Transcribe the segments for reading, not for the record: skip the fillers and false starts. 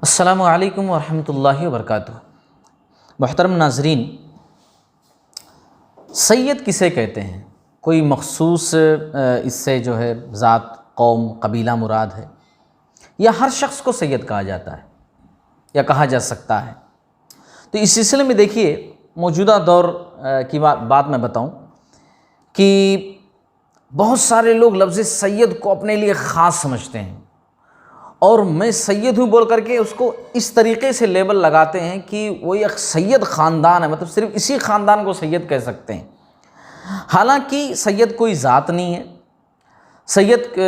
السلام علیکم ورحمۃ اللہ وبرکاتہ۔ محترم ناظرین، سید کسے کہتے ہیں؟ کوئی مخصوص اس سے جو ہے ذات، قوم، قبیلہ مراد ہے، یا ہر شخص کو سید کہا جاتا ہے یا کہا جا سکتا ہے؟ تو اس سلسلے میں دیکھیے، موجودہ دور کی بات میں بتاؤں کہ بہت سارے لوگ لفظ سید کو اپنے لیے خاص سمجھتے ہیں، اور میں سید ہوں بول کر کے اس کو اس طریقے سے لیبل لگاتے ہیں کہ وہ ایک سید خاندان ہے، مطلب صرف اسی خاندان کو سید کہہ سکتے ہیں۔ حالانکہ سید کوئی ذات نہیں ہے۔ سید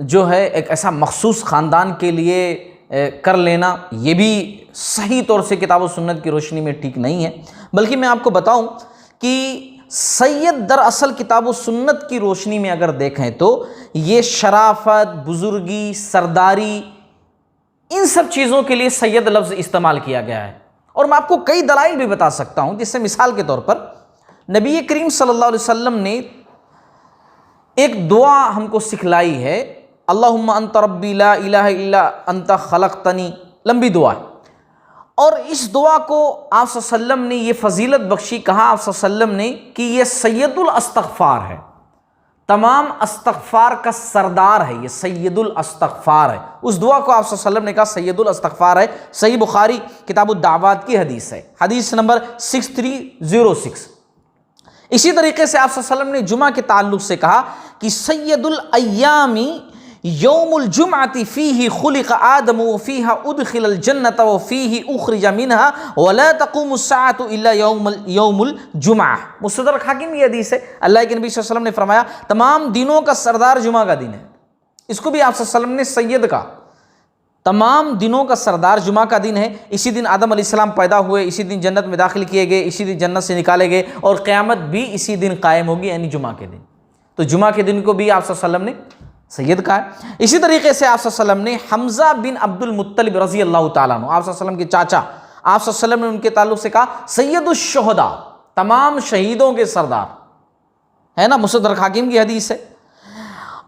جو ہے ایک ایسا مخصوص خاندان کے لیے کر لینا، یہ بھی صحیح طور سے کتاب و سنت کی روشنی میں ٹھیک نہیں ہے۔ بلکہ میں آپ کو بتاؤں کہ سید دراصل کتاب و سنت کی روشنی میں اگر دیکھیں تو یہ شرافت، بزرگی، سرداری، ان سب چیزوں کے لیے سید لفظ استعمال کیا گیا ہے۔ اور میں آپ کو کئی دلائل بھی بتا سکتا ہوں، جس سے مثال کے طور پر نبی کریم صلی اللہ علیہ وسلم نے ایک دعا ہم کو سکھلائی ہے، اللہم انت ربی لا الہ الا انت خلقتنی، لمبی دعا ہے۔ اور اس دعا کو آپ صلی اللہ علیہ وسلم نے یہ فضیلت بخشی، کہا آپ صلی اللہ علیہ وسلم نے کہ یہ سید الاستغفار ہے، تمام استغفار کا سردار ہے، یہ سید الاستغفار ہے۔ اس دعا کو آپ صلی اللہ علیہ وسلم نے کہا سید الاستغفار ہے۔ صحیح بخاری کتاب الدعوات کی حدیث ہے، حدیث نمبر 6306۔ اسی طریقے سے آپ صلی اللہ علیہ وسلم نے جمعہ کے تعلق سے کہا کہ سید الایام یوم الجمعۃ فیہ خلق آدم وفیہ ادخل الجنۃ وفیہ اخرج منہا ولا تقوم الساعۃ الا یوم الجمعہ۔ مستدرک حاکم کی حدیث ہے۔ اللہ کے نبی صلی اللہ علیہ وسلم نے فرمایا تمام دنوں کا سردار جمعہ کا دن ہے۔ اس کو بھی آپ صلی اللہ علیہ وسلم نے سید کہا، تمام دنوں کا سردار جمعہ کا دن ہے۔ اسی دن آدم علیہ السلام پیدا ہوئے، اسی دن جنت میں داخل کیے گئے، اسی دن جنت سے نکالے گئے، اور قیامت بھی اسی دن قائم ہوگی، یعنی جمعہ کے دن۔ تو جمعہ کے دن کو بھی آپ صلی اللہ علیہ وسلم نے سید کہا ہے۔ اسی طریقے سے آپ صلی اللہ علیہ وسلم نے حمزہ بن عبد المطلب رضی اللہ تعالیٰ عنہ، آپ صلی اللہ علیہ وسلم کے چاچا، آپ صلی اللہ علیہ وسلم نے ان کے تعلق سے کہا سید الشہداء، تمام شہیدوں کے سردار، ہے نا، مستدرک حاکم کی حدیث ہے۔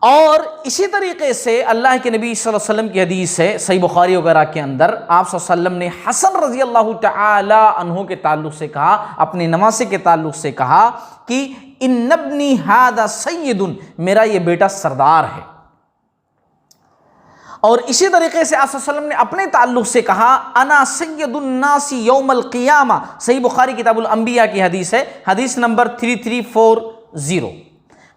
اور اسی طریقے سے اللہ کے نبی صلی اللہ علیہ وسلم کی حدیث ہے صحیح بخاری وغیرہ کے اندر، آپ صلی اللہ علیہ وسلم نے حسن رضی اللہ تعالی عنہ کے تعلق سے کہا، اپنے نواسے کے تعلق سے کہا کہ ان ابنی ھذا سید، میرا یہ بیٹا سردار ہے۔ اور اسی طریقے سے آپ صلی اللہ علیہ وسلم نے اپنے تعلق سے کہا انا سید الناس یوم القیامہ، صحیح بخاری کتاب الانبیاء کی حدیث ہے، حدیث نمبر 3340۔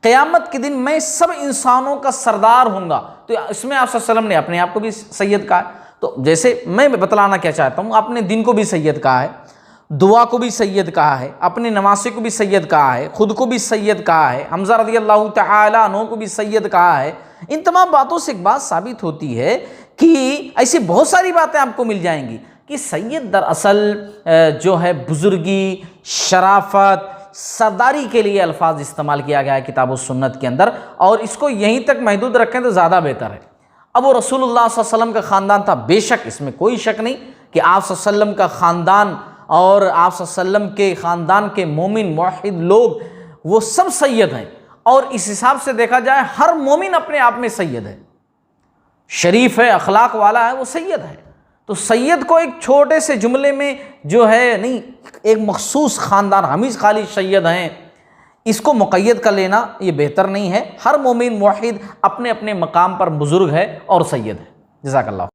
قیامت کے دن میں سب انسانوں کا سردار ہوں گا۔ تو اس میں آپ صلی اللہ علیہ وسلم نے اپنے آپ کو بھی سید کہا ہے۔ تو جیسے میں بتلانا کیا چاہتا ہوں، اپنے دن کو بھی سید کہا ہے، دعا کو بھی سید کہا ہے، اپنے نواسے کو بھی سید کہا ہے، خود کو بھی سید کہا ہے، حمزہ رضی اللہ تعالیٰ عنہ کو بھی سید کہا ہے۔ ان تمام باتوں سے ایک بات ثابت ہوتی ہے کہ ایسی بہت ساری باتیں آپ کو مل جائیں گی کہ سید دراصل جو ہے بزرگی، شرافت، سرداری کے لیے الفاظ استعمال کیا گیا ہے کتاب و سنت کے اندر، اور اس کو یہیں تک محدود رکھیں تو زیادہ بہتر ہے۔ اب وہ رسول اللہ صلی اللہ علیہ وسلم کا خاندان تھا، بے شک اس میں کوئی شک نہیں کہ آپ صلی اللہ علیہ وسلم کا خاندان اور آپ صلی اللہ علیہ وسلم کے خاندان کے مومن موحد لوگ وہ سب سید ہیں، اور اس حساب سے دیکھا جائے ہر مومن اپنے آپ میں سید ہے، شریف ہے، اخلاق والا ہے، وہ سید ہے۔ تو سید کو ایک چھوٹے سے جملے میں جو ہے نہیں، ایک مخصوص خاندان، ہم ہی خالی سید ہیں، اس کو مقید کر لینا یہ بہتر نہیں ہے۔ ہر مومن موحد اپنے اپنے مقام پر بزرگ ہے اور سید ہے۔ جزاک اللہ خیر۔